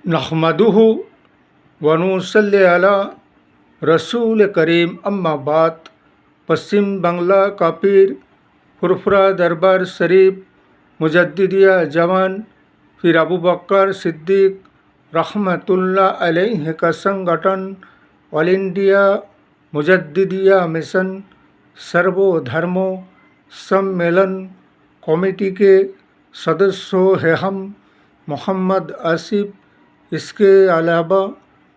नहमदुहु व नुसल्ली अला रसूल करीम अम्मा बाद। पश्चिम बांग्ला का पीर फुरफुरा दरबार शरीफ मुजद्दिदिया जवान फिर अबू बकर सिद्दीक रहमतुल्लाह अलैह का संगठन ऑल इंडिया मुजद्दिदिया मिशन सर्वधर्मों सम्मेलन कमेटी के सदस्यों हैं हम मोहम्मद आसिफ। इसके अलावा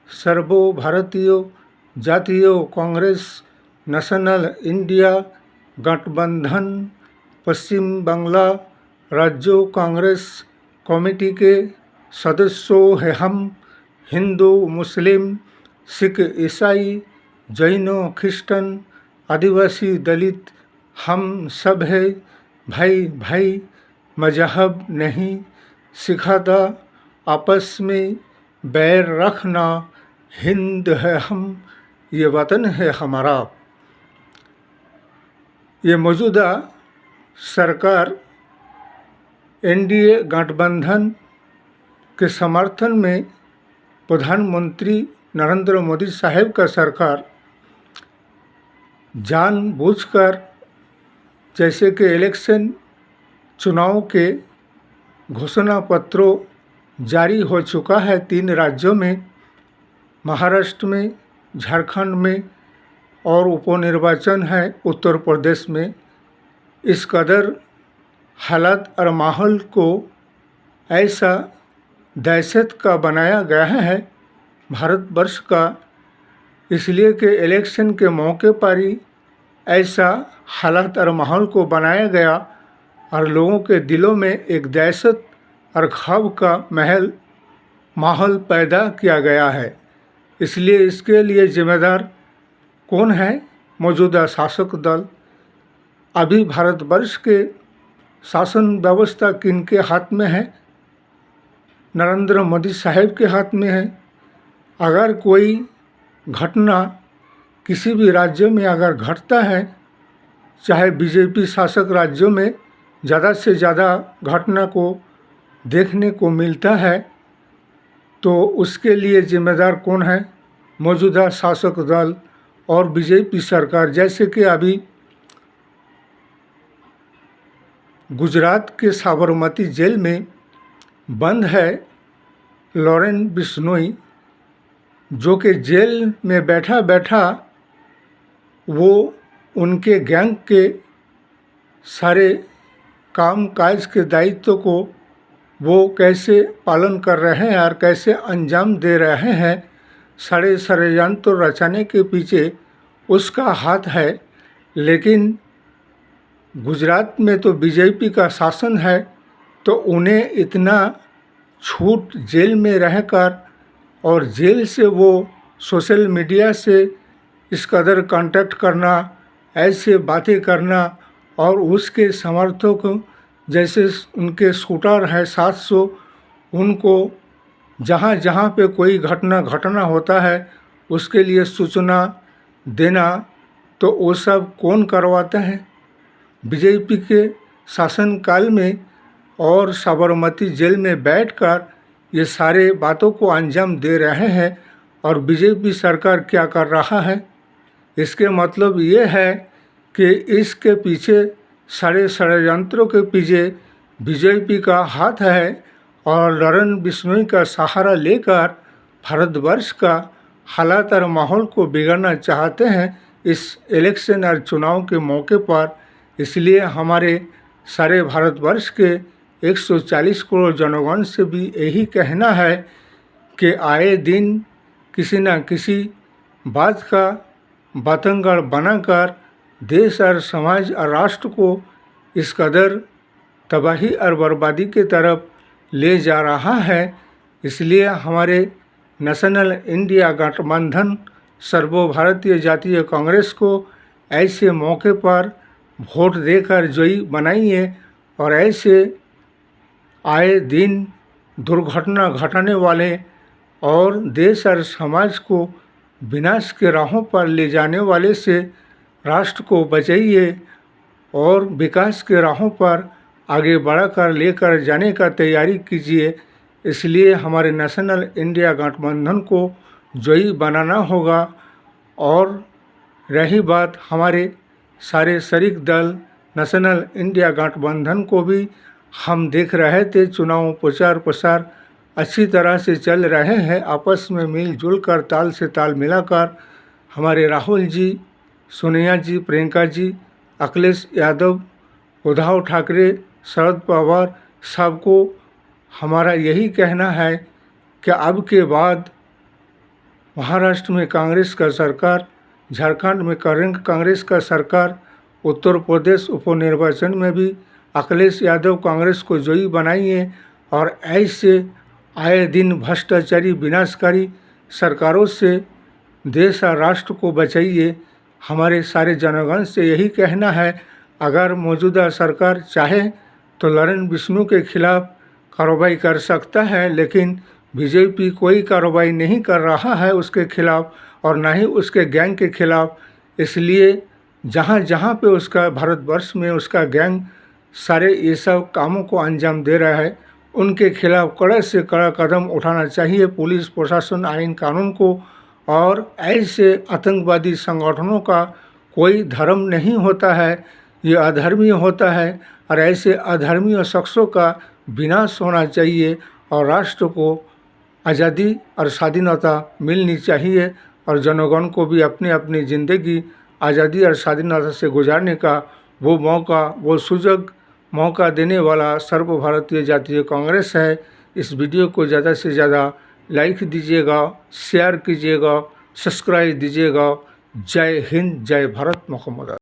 सर्व भारतीय जातीय कांग्रेस नेशनल इंडिया गठबंधन पश्चिम बांग्ला राज्य कांग्रेस कमेटी के सदस्यों हैं हम हिंदू मुस्लिम सिख ईसाई जैन ख्रिस्टन आदिवासी दलित हम सब है भाई भाई। मजहब नहीं सिखाता आपस में बैर रखना, हिंद है हम ये वतन है हमारा। ये मौजूदा सरकार एनडीए गठबंधन के समर्थन में प्रधानमंत्री नरेंद्र मोदी साहब का सरकार जानबूझकर जैसे कि इलेक्शन चुनाव के घोषणा पत्रों जारी हो चुका है 3 राज्यों में, महाराष्ट्र में, झारखंड में और उपनिर्वाचन है उत्तर प्रदेश में। इस कदर हालात और माहौल को ऐसा दहशत का बनाया गया है भारतवर्ष का, इसलिए कि इलेक्शन के मौके पर ही ऐसा हालात और माहौल को बनाया गया और लोगों के दिलों में एक दहशत और खौफ का माहौल पैदा किया गया है। इसलिए इसके लिए जिम्मेदार कौन है? मौजूदा शासक दल। अभी भारतवर्ष के शासन व्यवस्था किनके हाथ में है? नरेंद्र मोदी साहब के हाथ में है। अगर कोई घटना किसी भी राज्य में अगर घटता है, चाहे बीजेपी शासक राज्यों में ज़्यादा से ज़्यादा घटना को देखने को मिलता है, तो उसके लिए जिम्मेदार कौन है? मौजूदा शासक दल और बीजेपी सरकार। जैसे कि अभी गुजरात के साबरमती जेल में बंद है लॉरेन बिश्नोई, जो कि जेल में बैठा बैठा वो उनके गैंग के सारे काम काज के दायित्व को वो कैसे पालन कर रहे हैं और कैसे अंजाम दे रहे हैं, सारे षड्यंत्र रचाने के पीछे उसका हाथ है। लेकिन गुजरात में तो बीजेपी का शासन है, तो उन्हें इतना छूट जेल में रहकर और जेल से वो सोशल मीडिया से इस कदर कांटेक्ट करना, ऐसे बातें करना और उसके समर्थक जैसे उनके शूटर है 700, उनको जहाँ जहाँ पे कोई घटना होता है उसके लिए सूचना देना, तो वो सब कौन करवाते हैं? बीजेपी के शासनकाल में और साबरमती जेल में बैठकर ये सारे बातों को अंजाम दे रहे हैं। और बीजेपी सरकार क्या कर रहा है? इसके मतलब ये है कि इसके पीछे सारे षड्यंत्रों के पीछे बीजेपी का हाथ है और लॉरेन बिश्नोई का सहारा लेकर भारतवर्ष का हालात और माहौल को बिगाड़ना चाहते हैं इस इलेक्शन और चुनाव के मौके पर। इसलिए हमारे सारे भारतवर्ष के 140 करोड़ जनगण से भी यही कहना है कि आए दिन किसी न किसी बात का बतंगड़ बनाकर देश और समाज और राष्ट्र को इस कदर तबाही और बर्बादी के तरफ ले जा रहा है। इसलिए हमारे नेशनल इंडिया गठबंधन सर्वभारतीय जातीय कांग्रेस को ऐसे मौके पर वोट देकर जयी बनाइए और ऐसे आए दिन दुर्घटना घटाने वाले और देश और समाज को विनाश के राहों पर ले जाने वाले से राष्ट्र को बचाइए और विकास के राहों पर आगे बढ़ाकर लेकर जाने का तैयारी कीजिए। इसलिए हमारे नेशनल इंडिया गठबंधन को जयी बनाना होगा। और रही बात हमारे सारे शरीक दल नेशनल इंडिया गठबंधन को भी हम देख रहे थे, चुनाव प्रचार प्रसार अच्छी तरह से चल रहे हैं, आपस में मिलजुल कर ताल से ताल मिलाकर हमारे राहुल जी, सोनिया जी, प्रियंका जी, अखिलेश यादव, उद्धव ठाकरे, शरद पवार, सबको हमारा यही कहना है कि अब के बाद महाराष्ट्र में कांग्रेस का सरकार, झारखंड में कांग्रेस का सरकार, उत्तर प्रदेश उपनिर्वाचन में भी अखिलेश यादव कांग्रेस को जयी बनाइए और ऐसे आए दिन भ्रष्टाचारी विनाशकारी सरकारों से देश और राष्ट्र को बचाइए। हमारे सारे जनगण से यही कहना है, अगर मौजूदा सरकार चाहे तो लॉरेन बिश्नोई के खिलाफ कार्रवाई कर सकता है, लेकिन बीजेपी कोई कार्रवाई नहीं कर रहा है उसके खिलाफ और ना ही उसके गैंग के खिलाफ। इसलिए जहाँ जहाँ पे उसका भारतवर्ष में उसका गैंग सारे ये सब कामों को अंजाम दे रहा है, उनके खिलाफ कड़े से कड़ा कदम उठाना चाहिए पुलिस प्रशासन, आईन कानून को। और ऐसे आतंकवादी संगठनों का कोई धर्म नहीं होता है, ये अधर्मीय होता है और ऐसे अधर्मीय शख्सों का विनाश होना चाहिए और राष्ट्र को आज़ादी और स्वाधीनता मिलनी चाहिए और जनगण को भी अपनी अपनी ज़िंदगी आज़ादी और स्वाधीनता से गुजारने का वो मौका, वो सुजग मौका देने वाला सर्व भारतीय जातीय कांग्रेस है। इस वीडियो को ज़्यादा से ज़्यादा लाइक दीजिएगा, शेयर कीजिएगा, सब्सक्राइब दीजिएगा। जय हिंद, जय भारत, मोहम्मद।